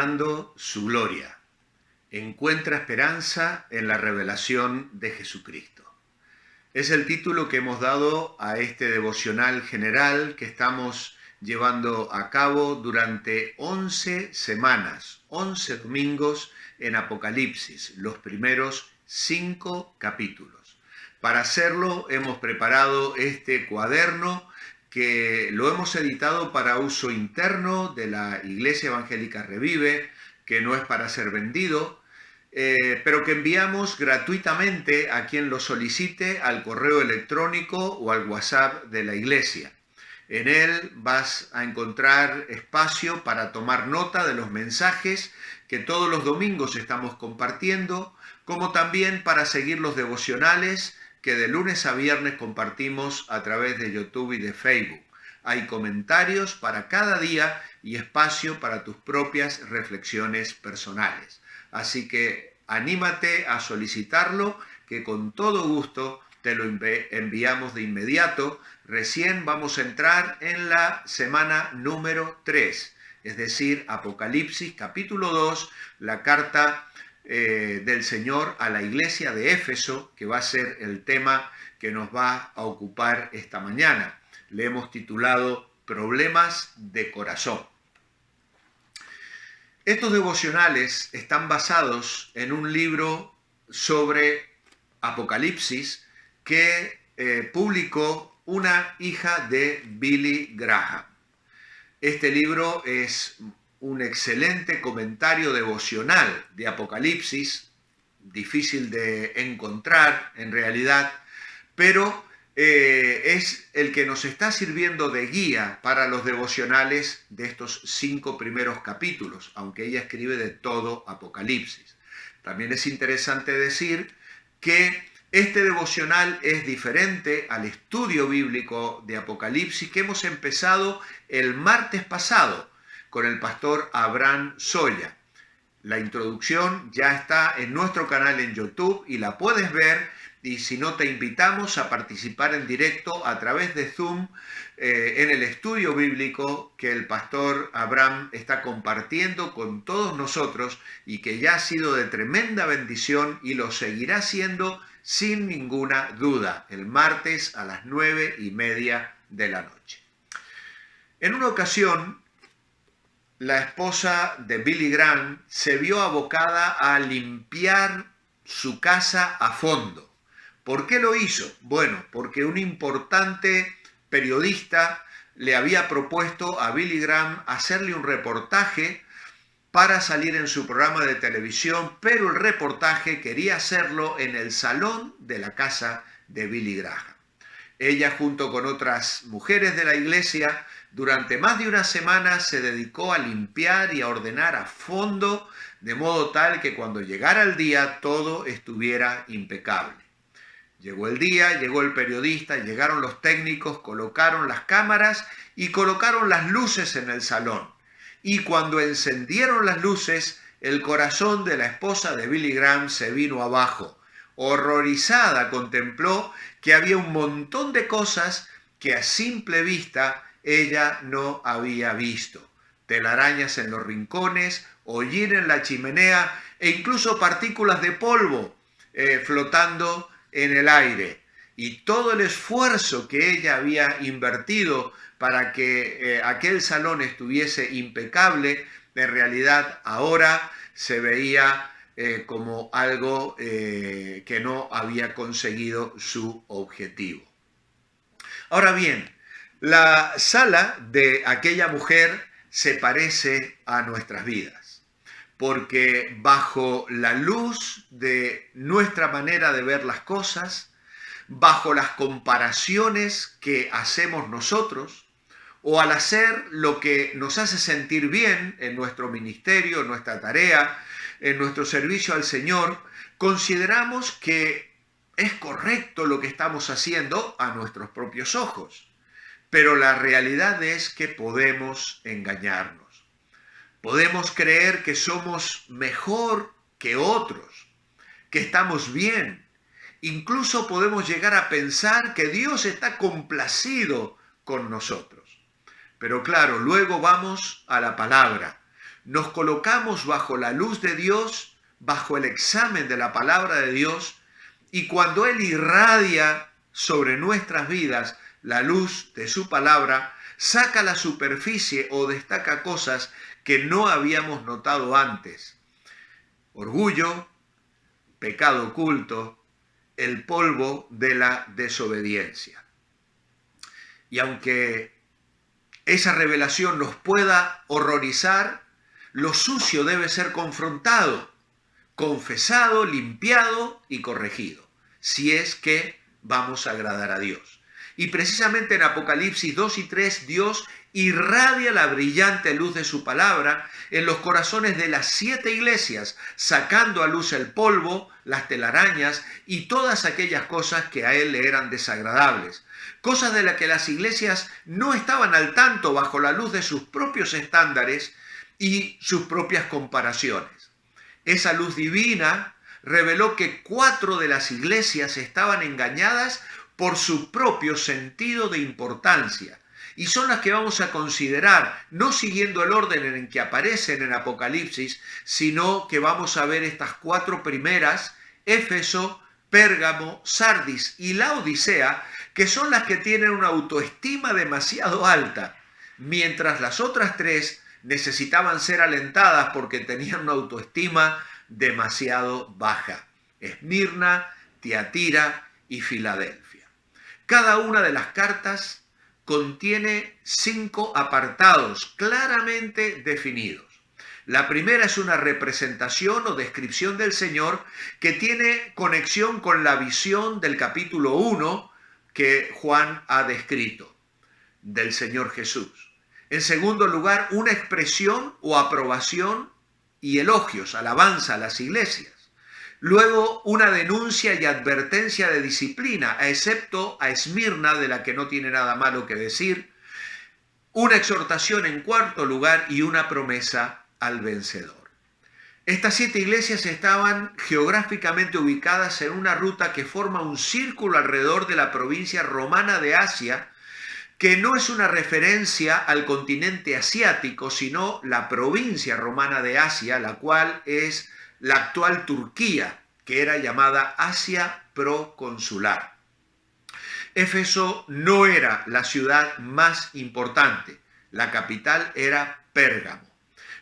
revelando su gloria. Encuentra esperanza en la revelación de Jesucristo. Es el título que hemos dado a este devocional general que estamos llevando a cabo durante 11 semanas, 11 domingos en Apocalipsis, los primeros 5 capítulos. Para hacerlo hemos preparado este cuaderno que lo hemos editado para uso interno de la Iglesia Evangélica Revive, que no es para ser vendido, pero que enviamos gratuitamente a quien lo solicite al correo electrónico o al WhatsApp de la Iglesia. En él vas a encontrar espacio para tomar nota de los mensajes que todos los domingos estamos compartiendo, como también para seguir los devocionales que de lunes a viernes compartimos a través de YouTube y de Facebook. Hay comentarios para cada día y espacio para tus propias reflexiones personales. Así que anímate a solicitarlo, que con todo gusto te lo enviamos de inmediato. Recién vamos a entrar en la semana número 3, es decir, Apocalipsis capítulo 2, la carta del Señor a la iglesia de Éfeso, que va a ser el tema que nos va a ocupar esta mañana. Le hemos titulado Problemas de Corazón. Estos devocionales están basados en un libro sobre Apocalipsis que publicó una hija de Billy Graham. Este libro es un excelente comentario devocional de Apocalipsis, difícil de encontrar en realidad, pero es el que nos está sirviendo de guía para los devocionales de estos 5 primeros capítulos, aunque ella escribe de todo Apocalipsis. También es interesante decir que este devocional es diferente al estudio bíblico de Apocalipsis que hemos empezado el martes pasado con el pastor Abraham Soya. La introducción ya está en nuestro canal en YouTube y la puedes ver, y si no te invitamos a participar en directo a través de Zoom en el estudio bíblico que el pastor Abraham está compartiendo con todos nosotros y que ya ha sido de tremenda bendición y lo seguirá siendo sin ninguna duda el martes a las 9:30 de la noche. En una ocasión, la esposa de Billy Graham se vio abocada a limpiar su casa a fondo. ¿Por qué lo hizo? Bueno, porque un importante periodista le había propuesto a Billy Graham hacerle un reportaje para salir en su programa de televisión, pero el reportaje quería hacerlo en el salón de la casa de Billy Graham. Ella, junto con otras mujeres de la iglesia, durante más de una semana se dedicó a limpiar y a ordenar a fondo, de modo tal que cuando llegara el día todo estuviera impecable. Llegó el día, llegó el periodista, llegaron los técnicos, colocaron las cámaras y colocaron las luces en el salón. Y cuando encendieron las luces, el corazón de la esposa de Billy Graham se vino abajo. Horrorizada contempló que había un montón de cosas que a simple vista ella no había visto. Telarañas en los rincones, hollín en la chimenea e incluso partículas de polvo flotando en el aire. Y todo el esfuerzo que ella había invertido para que aquel salón estuviese impecable, en realidad ahora se veía como algo que no había conseguido su objetivo. Ahora bien, la sala de aquella mujer se parece a nuestras vidas, porque bajo la luz de nuestra manera de ver las cosas, bajo las comparaciones que hacemos nosotros, o al hacer lo que nos hace sentir bien en nuestro ministerio, en nuestra tarea, en nuestro servicio al Señor, consideramos que es correcto lo que estamos haciendo a nuestros propios ojos. Pero la realidad es que podemos engañarnos. Podemos creer que somos mejor que otros, que estamos bien. Incluso podemos llegar a pensar que Dios está complacido con nosotros. Pero claro, luego vamos a la palabra. nos colocamos bajo la luz de Dios, bajo el examen de la palabra de Dios, y cuando Él irradia sobre nuestras vidas la luz de su palabra, saca a la superficie o destaca cosas que no habíamos notado antes. Orgullo, pecado oculto, el polvo de la desobediencia. Y aunque esa revelación nos pueda horrorizar, lo sucio debe ser confrontado, confesado, limpiado y corregido, si es que vamos a agradar a Dios. Y precisamente en Apocalipsis 2 y 3, Dios irradia la brillante luz de su palabra en los corazones de las 7 iglesias, sacando a luz el polvo, las telarañas y todas aquellas cosas que a Él le eran desagradables. Cosas de las que las iglesias no estaban al tanto bajo la luz de sus propios estándares y sus propias comparaciones. Esa luz divina reveló que 4 de las iglesias estaban engañadas por su propio sentido de importancia. Y son las que vamos a considerar, no siguiendo el orden en que aparecen en Apocalipsis, sino que vamos a ver estas 4 primeras, Éfeso, Pérgamo, Sardis y Laodicea, que son las que tienen una autoestima demasiado alta, mientras las otras 3 necesitaban ser alentadas porque tenían una autoestima demasiado baja. Esmirna, Tiatira y Filadelfia. Cada una de las cartas contiene 5 apartados claramente definidos. La primera es una representación o descripción del Señor que tiene conexión con la visión del capítulo 1 que Juan ha descrito del Señor Jesús. En segundo lugar, una expresión o aprobación y elogios, alabanza a las iglesias. Luego, una denuncia y advertencia de disciplina, excepto a Esmirna, de la que no tiene nada malo que decir. Una exhortación en cuarto lugar y una promesa al vencedor. Estas 7 iglesias estaban geográficamente ubicadas en una ruta que forma un círculo alrededor de la provincia romana de Asia, que no es una referencia al continente asiático, sino la provincia romana de Asia, la cual es la actual Turquía, que era llamada Asia proconsular. Éfeso no era la ciudad más importante, la capital era Pérgamo.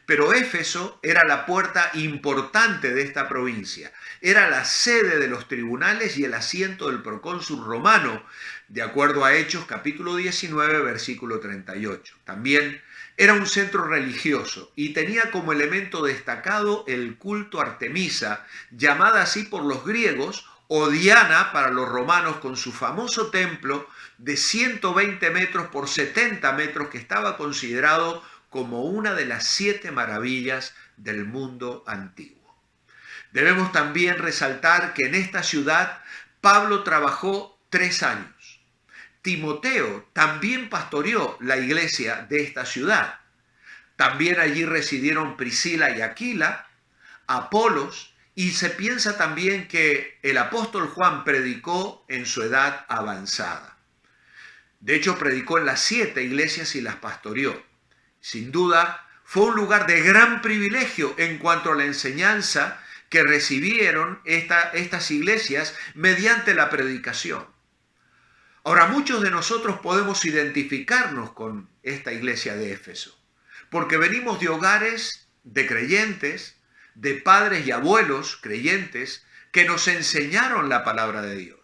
Pero Éfeso era la puerta importante de esta provincia, era la sede de los tribunales y el asiento del procónsul romano, de acuerdo a Hechos capítulo 19, versículo 38. También era un centro religioso y tenía como elemento destacado el culto a Artemisa, llamada así por los griegos, o Diana para los romanos, con su famoso templo de 120 metros por 70 metros que estaba considerado como una de las 7 maravillas del mundo antiguo. Debemos también resaltar que en esta ciudad Pablo trabajó 3 años. Timoteo también pastoreó la iglesia de esta ciudad. También allí residieron Priscila y Aquila, Apolos, y se piensa también que el apóstol Juan predicó en su edad avanzada. De hecho, predicó en las 7 iglesias y las pastoreó. Sin duda, fue un lugar de gran privilegio en cuanto a la enseñanza que recibieron estas iglesias mediante la predicación. Ahora, muchos de nosotros podemos identificarnos con esta iglesia de Éfeso, porque venimos de hogares de creyentes, de padres y abuelos creyentes que nos enseñaron la palabra de Dios.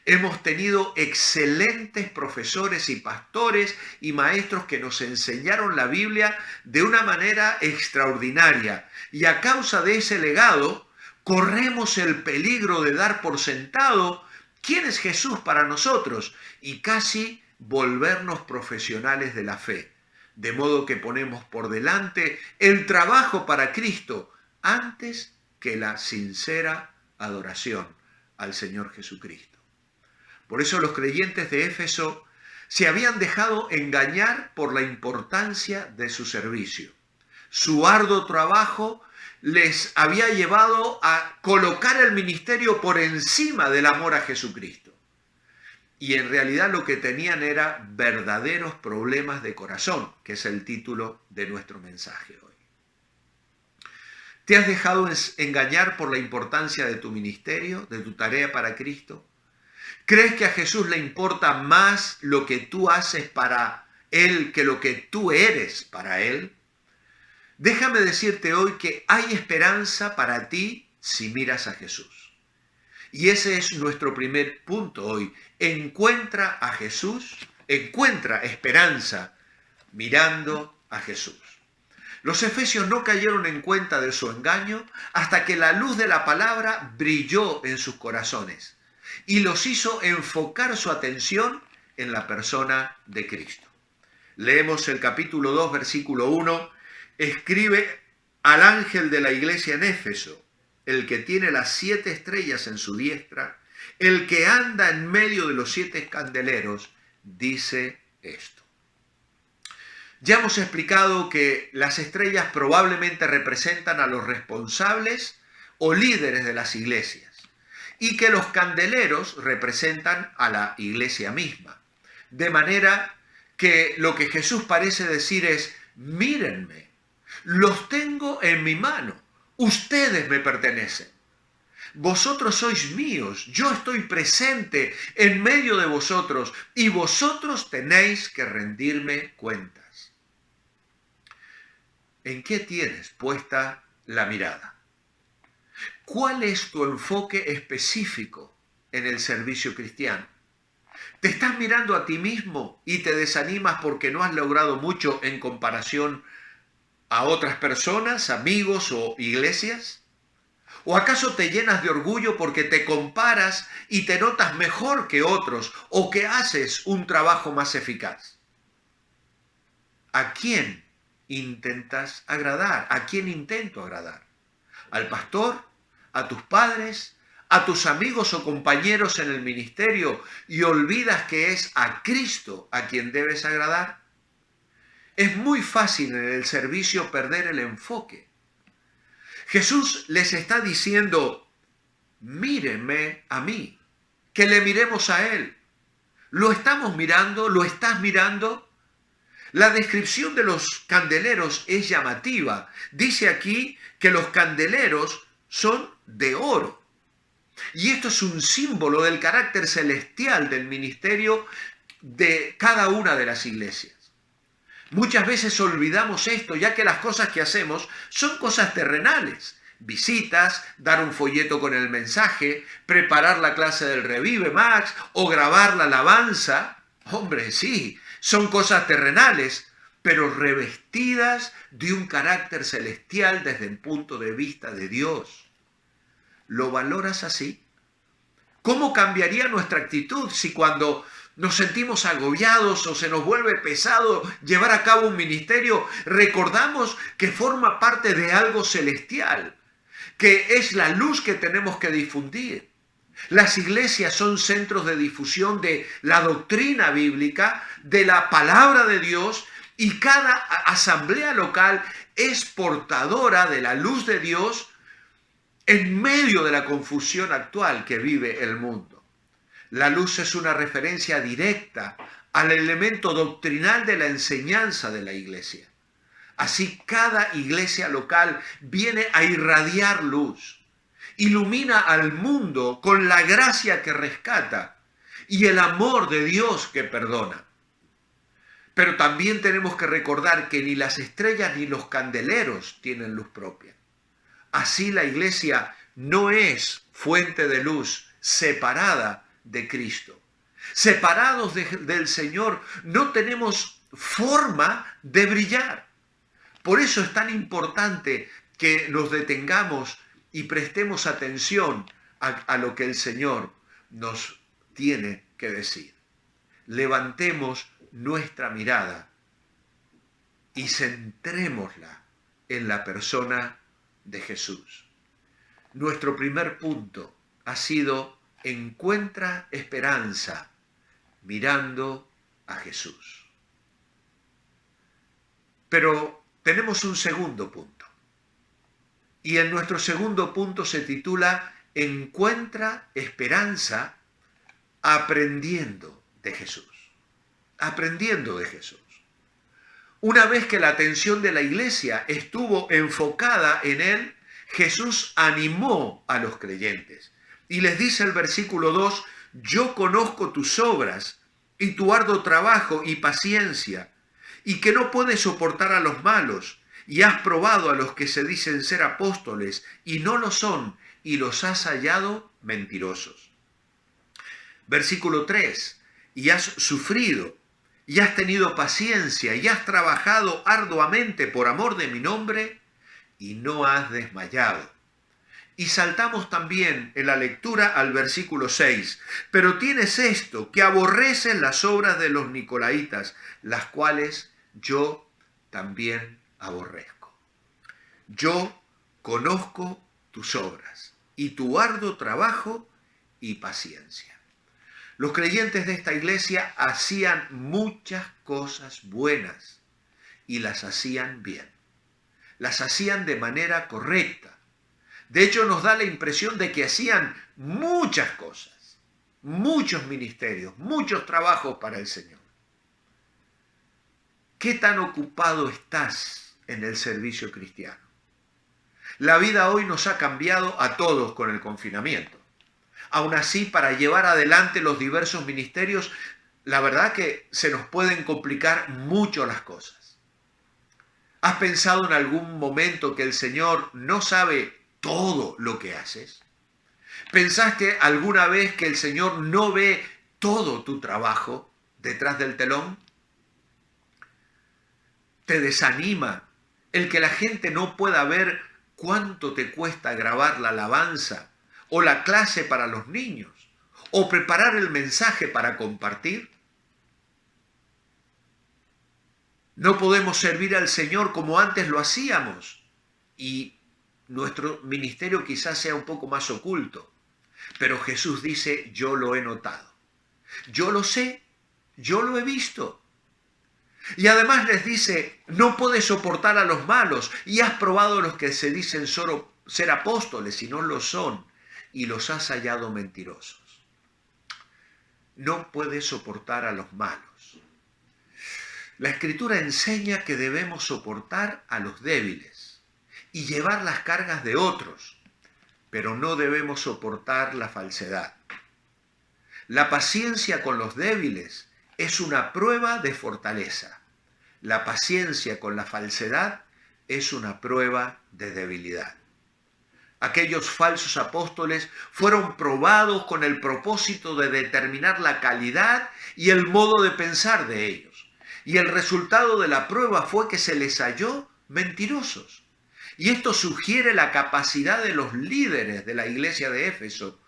Hemos tenido excelentes profesores y pastores y maestros que nos enseñaron la Biblia de una manera extraordinaria. Y a causa de ese legado, corremos el peligro de dar por sentado quién es Jesús para nosotros y casi volvernos profesionales de la fe. De modo que ponemos por delante el trabajo para Cristo antes que la sincera adoración al Señor Jesucristo. Por eso los creyentes de Éfeso se habían dejado engañar por la importancia de su servicio. Su arduo trabajo les había llevado a colocar el ministerio por encima del amor a Jesucristo. Y en realidad lo que tenían era verdaderos problemas de corazón, que es el título de nuestro mensaje hoy. ¿Te has dejado engañar por la importancia de tu ministerio, de tu tarea para Cristo? ¿Crees que a Jesús le importa más lo que tú haces para Él que lo que tú eres para Él? Déjame decirte hoy que hay esperanza para ti si miras a Jesús. Y ese es nuestro primer punto hoy. Encuentra a Jesús, encuentra esperanza mirando a Jesús. Los efesios no cayeron en cuenta de su engaño hasta que la luz de la palabra brilló en sus corazones y los hizo enfocar su atención en la persona de Cristo. Leemos el capítulo 2, versículo 1. Escribe al ángel de la iglesia en Éfeso, el que tiene las 7 estrellas en su diestra, el que anda en medio de los 7 candeleros, dice esto. Ya hemos explicado que las estrellas probablemente representan a los responsables o líderes de las iglesias y que los candeleros representan a la iglesia misma. De manera que lo que Jesús parece decir es, mírenme, los tengo en mi mano, ustedes me pertenecen. Vosotros sois míos, yo estoy presente en medio de vosotros y vosotros tenéis que rendirme cuentas. ¿En qué tienes puesta la mirada? ¿Cuál es tu enfoque específico en el servicio cristiano? ¿Te estás mirando a ti mismo y te desanimas porque no has logrado mucho en comparación a otras personas, amigos o iglesias? ¿O acaso te llenas de orgullo porque te comparas y te notas mejor que otros o que haces un trabajo más eficaz? ¿A quién intentas agradar? ¿A quién intento agradar? ¿Al pastor? ¿A tus padres? ¿A tus amigos o compañeros en el ministerio y olvidas que es a Cristo a quien debes agradar? Es muy fácil en el servicio perder el enfoque. Jesús les está diciendo, mírenme a mí, que le miremos a Él. ¿Lo estamos mirando? ¿Lo estás mirando? La descripción de los candeleros es llamativa. Dice aquí que los candeleros son de oro. Y esto es un símbolo del carácter celestial del ministerio de cada una de las iglesias. Muchas veces olvidamos esto, ya que las cosas que hacemos son cosas terrenales. Visitas, dar un folleto con el mensaje, preparar la clase del Revive Max o grabar la alabanza. Hombre, sí, son cosas terrenales, pero revestidas de un carácter celestial desde el punto de vista de Dios. ¿Lo valoras así? ¿Cómo cambiaría nuestra actitud si cuando nos sentimos agobiados o se nos vuelve pesado llevar a cabo un ministerio, recordamos que forma parte de algo celestial, que es la luz que tenemos que difundir? Las iglesias son centros de difusión de la doctrina bíblica, de la palabra de Dios, y cada asamblea local es portadora de la luz de Dios en medio de la confusión actual que vive el mundo. La luz es una referencia directa al elemento doctrinal de la enseñanza de la iglesia. Así, cada iglesia local viene a irradiar luz, ilumina al mundo con la gracia que rescata y el amor de Dios que perdona. Pero también tenemos que recordar que ni las estrellas ni los candeleros tienen luz propia. Así la iglesia no es fuente de luz separada de Cristo. Separados del Señor no tenemos forma de brillar. Por eso es tan importante que nos detengamos y prestemos atención a lo que el Señor nos tiene que decir. Levantemos nuestra mirada y centrémosla en la persona de Jesús. Nuestro primer punto ha sido: encuentra esperanza mirando a Jesús. Pero tenemos un segundo punto. Y en nuestro segundo punto se titula: encuentra esperanza aprendiendo de Jesús. Aprendiendo de Jesús. Una vez que la atención de la iglesia estuvo enfocada en Él, Jesús animó a los creyentes y les dice el versículo 2, yo conozco tus obras y tu arduo trabajo y paciencia, y que no puedes soportar a los malos, y has probado a los que se dicen ser apóstoles y no lo son, y los has hallado mentirosos. Versículo 3, y has sufrido, y has tenido paciencia, y has trabajado arduamente por amor de mi nombre, y no has desmayado. Y saltamos también en la lectura al versículo 6. Pero tienes esto, que aborreces las obras de los nicolaitas, las cuales yo también aborrezco. Yo conozco tus obras y tu arduo trabajo y paciencia. Los creyentes de esta iglesia hacían muchas cosas buenas y las hacían bien. Las hacían de manera correcta. De hecho, nos da la impresión de que hacían muchas cosas, muchos ministerios, muchos trabajos para el Señor. ¿Qué tan ocupado estás en el servicio cristiano? La vida hoy nos ha cambiado a todos con el confinamiento. Aún así, para llevar adelante los diversos ministerios, la verdad que se nos pueden complicar mucho las cosas. ¿Has pensado en algún momento que el Señor no sabe todo lo que haces? ¿Pensaste alguna vez que el Señor no ve todo tu trabajo detrás del telón? ¿Te desanima el que la gente no pueda ver cuánto te cuesta grabar la alabanza o la clase para los niños o preparar el mensaje para compartir? No podemos servir al Señor como antes lo hacíamos y nuestro ministerio quizás sea un poco más oculto, pero Jesús dice, yo lo he notado, yo lo sé, yo lo he visto. Y además les dice, no puedes soportar a los malos y has probado a los que se dicen solo ser apóstoles y no lo son y los has hallado mentirosos. No puedes soportar a los malos. La Escritura enseña que debemos soportar a los débiles y llevar las cargas de otros, pero no debemos soportar la falsedad. La paciencia con los débiles es una prueba de fortaleza. La paciencia con la falsedad es una prueba de debilidad. Aquellos falsos apóstoles fueron probados con el propósito de determinar la calidad y el modo de pensar de ellos. Y el resultado de la prueba fue que se les halló mentirosos. Y esto sugiere la capacidad de los líderes de la iglesia de Éfeso,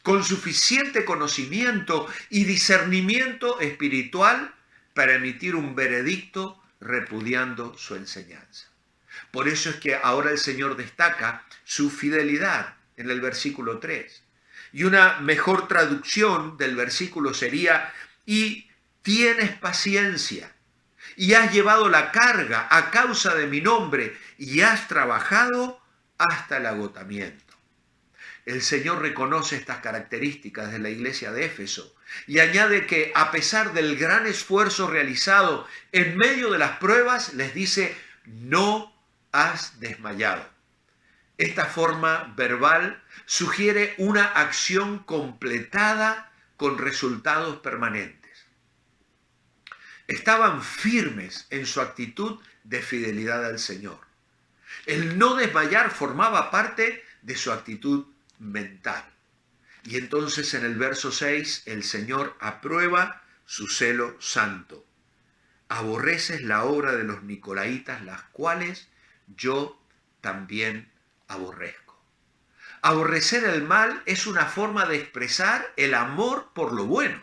con suficiente conocimiento y discernimiento espiritual para emitir un veredicto repudiando su enseñanza. Por eso es que ahora el Señor destaca su fidelidad en el versículo 3. Y una mejor traducción del versículo sería, y tienes paciencia, y has llevado la carga a causa de mi nombre, y has trabajado hasta el agotamiento. El Señor reconoce estas características de la iglesia de Éfeso y añade que a pesar del gran esfuerzo realizado en medio de las pruebas, les dice, no has desmayado. Esta forma verbal sugiere una acción completada con resultados permanentes. Estaban firmes en su actitud de fidelidad al Señor. El no desmayar formaba parte de su actitud mental. Y entonces en el verso 6 el Señor aprueba su celo santo. Aborreces la obra de los nicolaitas, las cuales yo también aborrezco. Aborrecer el mal es una forma de expresar el amor por lo bueno.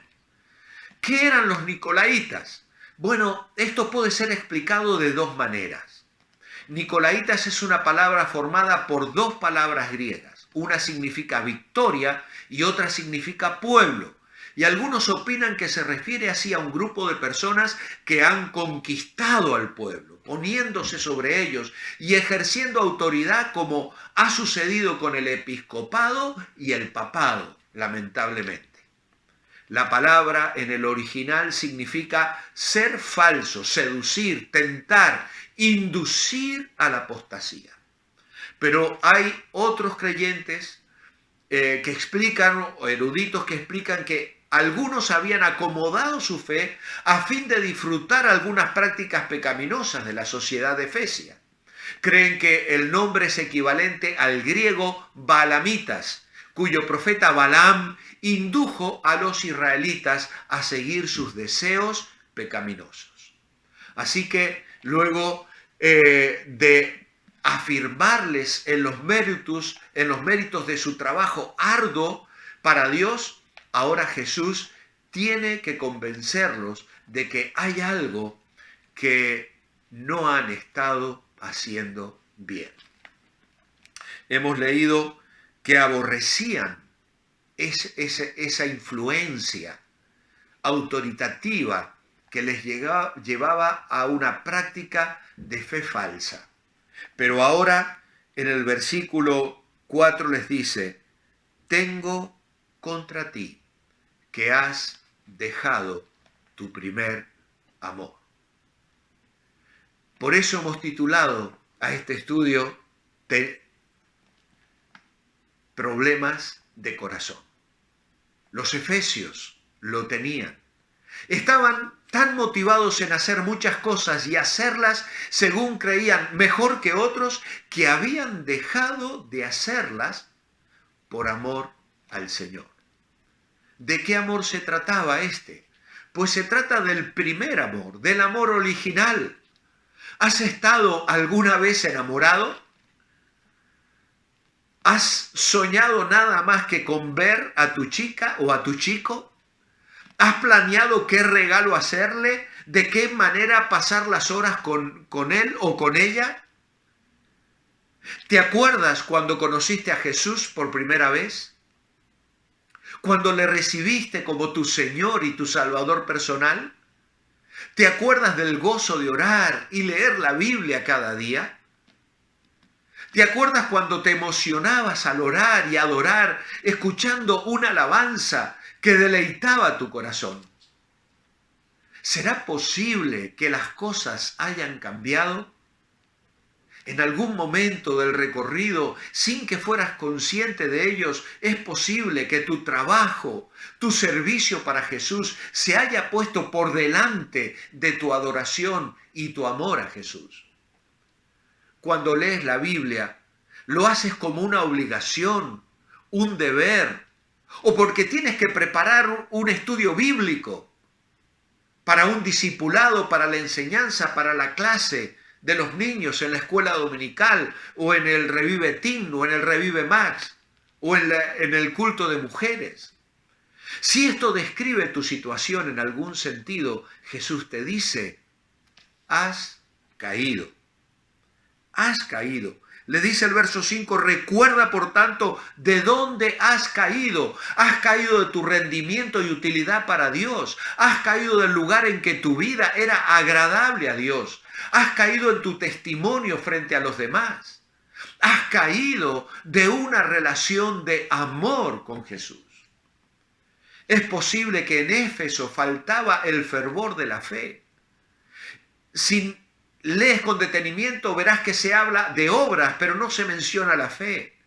¿Qué eran los nicolaitas? Bueno, esto puede ser explicado de dos maneras. Nicolaitas es una palabra formada por dos palabras griegas. Una significa victoria y otra significa pueblo. Y algunos opinan que se refiere así a un grupo de personas que han conquistado al pueblo, poniéndose sobre ellos y ejerciendo autoridad como ha sucedido con el episcopado y el papado, lamentablemente. La palabra en el original significa ser falso, seducir, tentar, inducir a la apostasía. Pero hay otros creyentes que explican, o eruditos que explican que algunos habían acomodado su fe a fin de disfrutar algunas prácticas pecaminosas de la sociedad de Efesia. Creen que el nombre es equivalente al griego Balamitas, cuyo profeta Balaam indujo a los israelitas a seguir sus deseos pecaminosos. Así que luego de afirmarles en los méritos de su trabajo arduo para Dios, ahora Jesús tiene que convencerlos de que hay algo que no han estado haciendo bien. Hemos leído que aborrecían esa influencia autoritativa que les llevaba a una práctica de fe falsa. Pero ahora en el versículo 4 les dice: tengo contra ti que has dejado tu primer amor. Por eso hemos titulado a este estudio Problemas de corazón. Los efesios lo tenían. Estaban tan motivados en hacer muchas cosas y hacerlas según creían mejor que otros, que habían dejado de hacerlas por amor al Señor. ¿De qué amor se trataba este? Pues se trata del primer amor, del amor original. ¿Has estado alguna vez enamorado? ¿Has soñado nada más que con ver a tu chica o a tu chico? ¿Has planeado qué regalo hacerle? ¿De qué manera pasar las horas con él o con ella? ¿Te acuerdas cuando conociste a Jesús por primera vez? ¿Cuando le recibiste como tu Señor y tu Salvador personal? ¿Te acuerdas del gozo de orar y leer la Biblia cada día? ¿Te acuerdas cuando te emocionabas al orar y adorar, escuchando una alabanza que deleitaba tu corazón? ¿Será posible que las cosas hayan cambiado? En algún momento del recorrido, sin que fueras consciente de ellos, es posible que tu trabajo, tu servicio para Jesús se haya puesto por delante de tu adoración y tu amor a Jesús. Cuando lees la Biblia, lo haces como una obligación, un deber, o porque tienes que preparar un estudio bíblico para un discipulado, para la enseñanza, para la clase de los niños en la escuela dominical, o en el Revive Teen, o en el Revive Max, o en el culto de mujeres. Si esto describe tu situación en algún sentido, Jesús te dice: has caído. Has caído. Le dice el verso 5, recuerda por tanto de dónde has caído. Has caído de tu rendimiento y utilidad para Dios. Has caído del lugar en que tu vida era agradable a Dios. Has caído en tu testimonio frente a los demás. Has caído de una relación de amor con Jesús. Es posible que en Éfeso faltaba el fervor de la fe. Si lees con detenimiento, verás que se habla de obras, pero no se menciona la fe.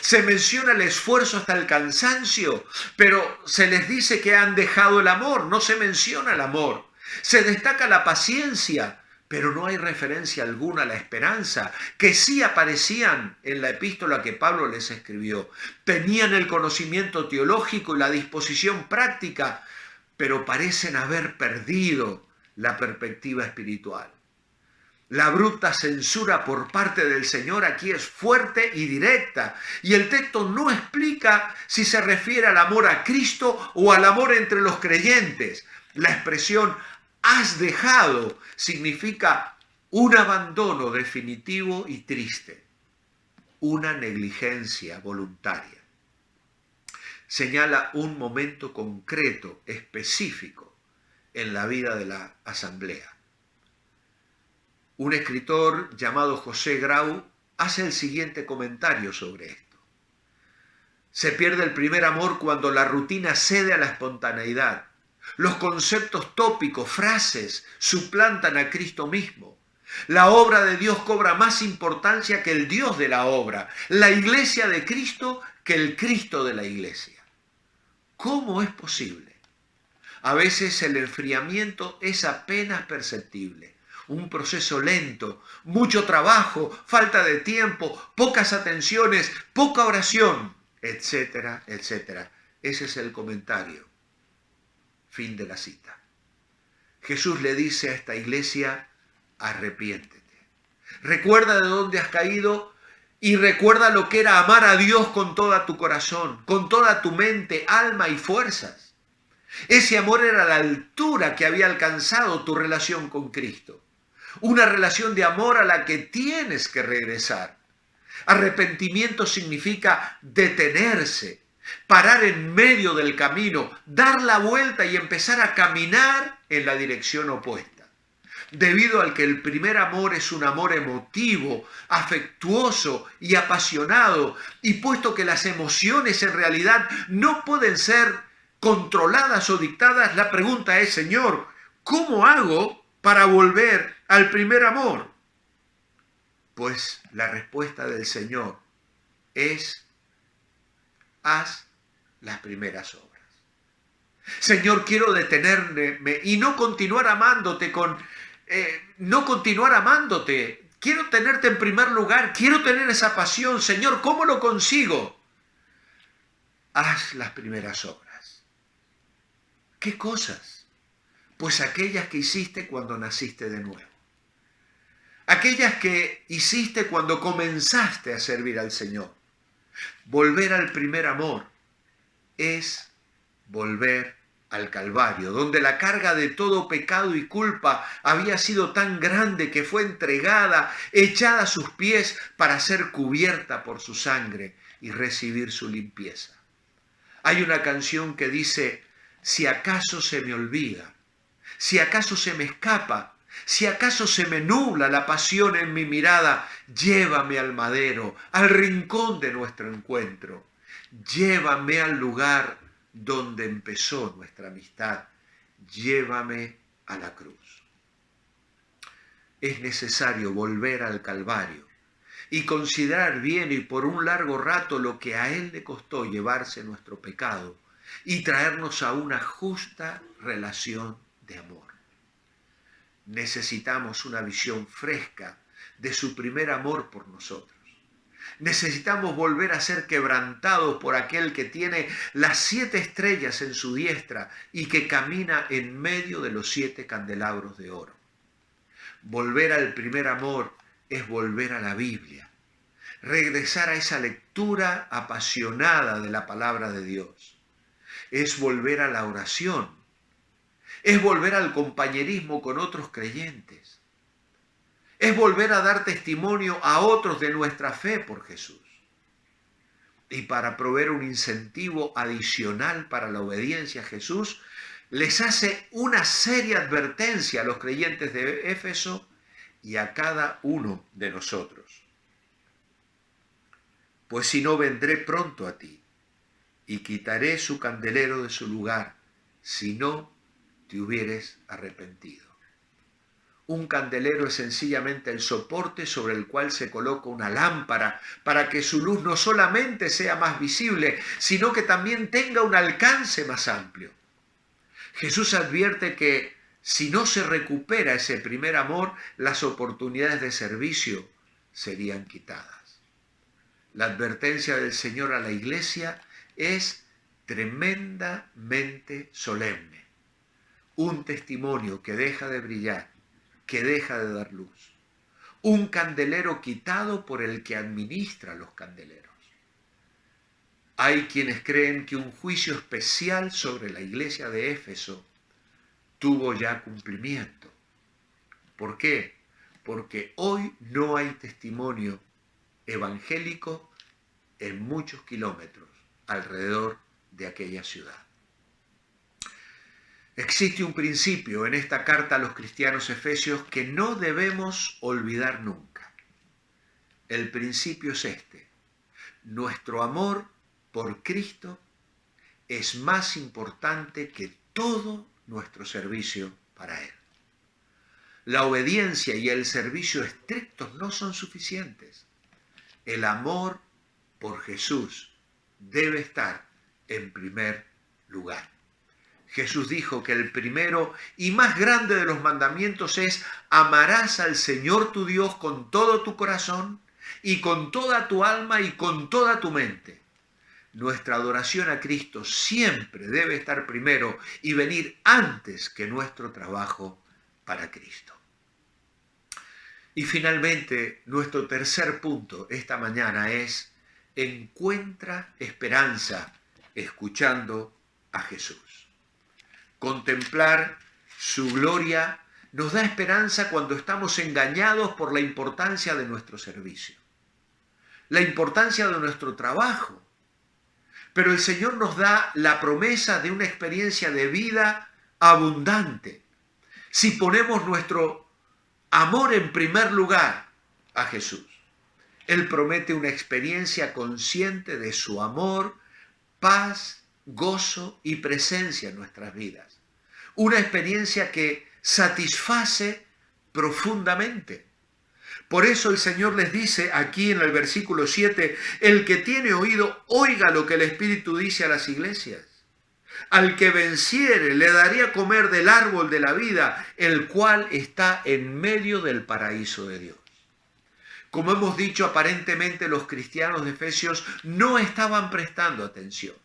Se menciona el esfuerzo hasta el cansancio, pero se les dice que han dejado el amor, no se menciona el amor. Se destaca la paciencia, pero no hay referencia alguna a la esperanza, que sí aparecían en la epístola que Pablo les escribió. Tenían el conocimiento teológico y la disposición práctica, pero parecen haber perdido la perspectiva espiritual. La bruta censura por parte del Señor aquí es fuerte y directa, y el texto no explica si se refiere al amor a Cristo o al amor entre los creyentes. La expresión has dejado significa un abandono definitivo y triste, una negligencia voluntaria. Señala un momento concreto, específico, en la vida de la asamblea. Un escritor llamado José Grau hace el siguiente comentario sobre esto. Se pierde el primer amor cuando la rutina cede a la espontaneidad. Los conceptos tópicos, frases, suplantan a Cristo mismo. La obra de Dios cobra más importancia que el Dios de la obra. La iglesia de Cristo que el Cristo de la iglesia. ¿Cómo es posible? A veces el enfriamiento es apenas perceptible. Un proceso lento, mucho trabajo, falta de tiempo, pocas atenciones, poca oración, etcétera, etcétera. Ese es el comentario. Fin de la cita. Jesús le dice a esta iglesia: arrepiéntete. Recuerda de dónde has caído y recuerda lo que era amar a Dios con toda tu corazón, con toda tu mente, alma y fuerzas. Ese amor era la altura que había alcanzado tu relación con Cristo. Una relación de amor a la que tienes que regresar. Arrepentimiento significa detenerse, parar en medio del camino, dar la vuelta y empezar a caminar en la dirección opuesta. Debido al que el primer amor es un amor emotivo, afectuoso y apasionado, y puesto que las emociones en realidad no pueden ser controladas o dictadas, la pregunta es: Señor, ¿cómo hago para volver al primer amor? Pues la respuesta del Señor es: haz las primeras obras. Señor, quiero detenerme y no continuar amándote Quiero tenerte en primer lugar, quiero tener esa pasión. Señor, ¿cómo lo consigo? Haz las primeras obras. ¿Qué cosas? Pues aquellas que hiciste cuando naciste de nuevo. Aquellas que hiciste cuando comenzaste a servir al Señor. Volver al primer amor es volver al Calvario, donde la carga de todo pecado y culpa había sido tan grande que fue entregada, echada a sus pies para ser cubierta por su sangre y recibir su limpieza. Hay una canción que dice: si acaso se me olvida, si acaso se me escapa, si acaso se me nubla la pasión en mi mirada, llévame al madero, al rincón de nuestro encuentro. Llévame al lugar donde empezó nuestra amistad. Llévame a la cruz. Es necesario volver al Calvario y considerar bien y por un largo rato lo que a Él le costó llevarse nuestro pecado y traernos a una justa relación de amor. Necesitamos una visión fresca de su primer amor por nosotros. Necesitamos volver a ser quebrantados por aquel que tiene las 7 estrellas en su diestra y que camina en medio de los 7 candelabros de oro. Volver al primer amor es volver a la Biblia, regresar a esa lectura apasionada de la palabra de Dios. Es volver a la oración, es volver al compañerismo con otros creyentes. Es volver a dar testimonio a otros de nuestra fe por Jesús. Y para proveer un incentivo adicional para la obediencia a Jesús, les hace una seria advertencia a los creyentes de Éfeso y a cada uno de nosotros. Pues si no, vendré pronto a ti y quitaré su candelero de su lugar, si no te hubieres arrepentido. Un candelero es sencillamente el soporte sobre el cual se coloca una lámpara para que su luz no solamente sea más visible, sino que también tenga un alcance más amplio. Jesús advierte que si no se recupera ese primer amor, las oportunidades de servicio serían quitadas. La advertencia del Señor a la iglesia es tremendamente solemne. Un testimonio que deja de brillar, que deja de dar luz. Un candelero quitado por el que administra los candeleros. Hay quienes creen que un juicio especial sobre la iglesia de Éfeso tuvo ya cumplimiento. ¿Por qué? Porque hoy no hay testimonio evangélico en muchos kilómetros alrededor de aquella ciudad. Existe un principio en esta carta a los cristianos efesios que no debemos olvidar nunca. El principio es este: nuestro amor por Cristo es más importante que todo nuestro servicio para Él. la obediencia y el servicio estrictos no son suficientes. El amor por Jesús debe estar en primer lugar. Jesús dijo que el primero y más grande de los mandamientos es: amarás al Señor tu Dios con todo tu corazón y con toda tu alma y con toda tu mente. Nuestra adoración a Cristo siempre debe estar primero y venir antes que nuestro trabajo para Cristo. Y finalmente, nuestro tercer punto esta mañana es: encuentra esperanza escuchando a Jesús. Contemplar su gloria nos da esperanza cuando estamos engañados por la importancia de nuestro servicio, la importancia de nuestro trabajo. Pero el Señor nos da la promesa de una experiencia de vida abundante si ponemos nuestro amor en primer lugar a Jesús. Él promete una experiencia consciente de su amor, paz, gozo y presencia en nuestras vidas. Una experiencia que satisface profundamente. Por eso el Señor les dice aquí en el versículo 7, el que tiene oído, oiga lo que el Espíritu dice a las iglesias. Al que venciere, le daré a comer del árbol de la vida, el cual está en medio del paraíso de Dios. Como hemos dicho, aparentemente los cristianos de Efesios no estaban prestando atención.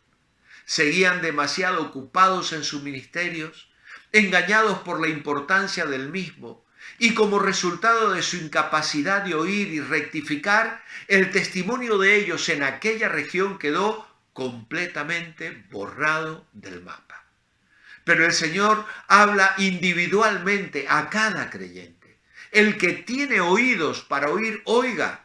Seguían demasiado ocupados en sus ministerios, engañados por la importancia del mismo, y como resultado de su incapacidad de oír y rectificar, el testimonio de ellos en aquella región quedó completamente borrado del mapa. Pero el Señor habla individualmente a cada creyente. El que tiene oídos para oír, oiga.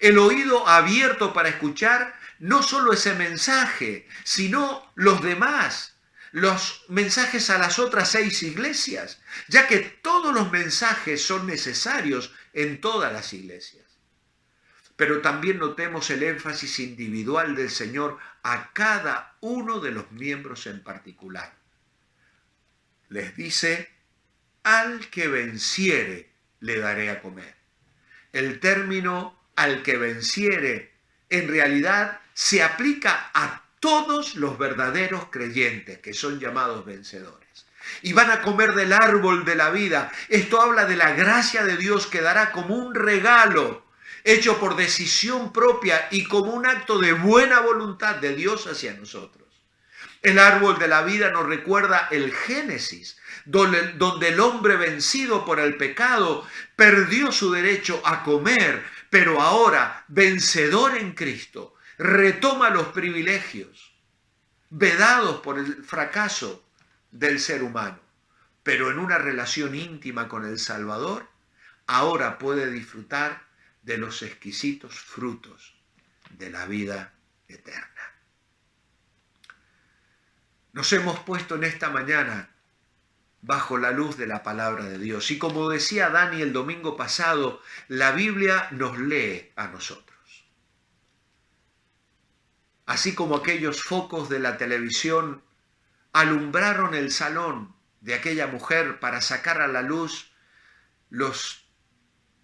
El oído abierto para escuchar, no solo ese mensaje, sino los demás, los mensajes a las otras 6 iglesias, ya que todos los mensajes son necesarios en todas las iglesias. Pero también notemos el énfasis individual del Señor a cada uno de los miembros en particular. Les dice: al que venciere le daré a comer. El término al que venciere en realidad se aplica a todos los verdaderos creyentes que son llamados vencedores. Y van a comer del árbol de la vida. Esto habla de la gracia de Dios que dará como un regalo, hecho por decisión propia y como un acto de buena voluntad de Dios hacia nosotros. El árbol de la vida nos recuerda el Génesis, donde el hombre vencido por el pecado perdió su derecho a comer, pero ahora, vencedor en Cristo, retoma los privilegios vedados por el fracaso del ser humano, pero en una relación íntima con el Salvador, ahora puede disfrutar de los exquisitos frutos de la vida eterna. Nos hemos puesto en esta mañana bajo la luz de la palabra de Dios. Y como decía Dani el domingo pasado, la Biblia nos lee a nosotros. Así como aquellos focos de la televisión alumbraron el salón de aquella mujer para sacar a la luz los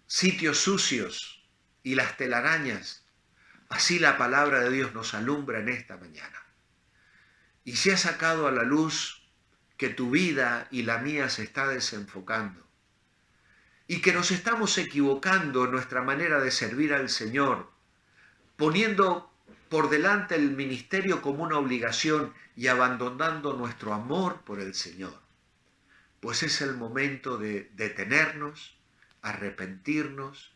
sitios sucios y las telarañas, así la palabra de Dios nos alumbra en esta mañana. Y se ha sacado a la luz que tu vida y la mía se está desenfocando y que nos estamos equivocando en nuestra manera de servir al Señor, poniendo por delante el ministerio como una obligación y abandonando nuestro amor por el Señor. Pues es el momento de detenernos, arrepentirnos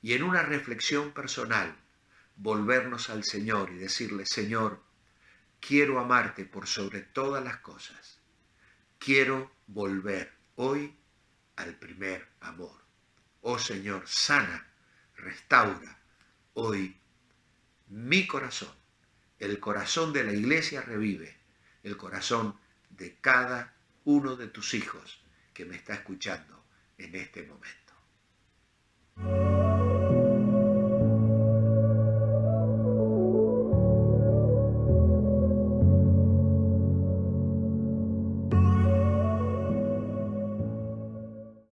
y en una reflexión personal volvernos al Señor y decirle: Señor, quiero amarte por sobre todas las cosas. Quiero volver hoy al primer amor. Oh Señor, sana, restaura hoy mi corazón. El corazón de la iglesia revive, el corazón de cada uno de tus hijos que me está escuchando en este momento.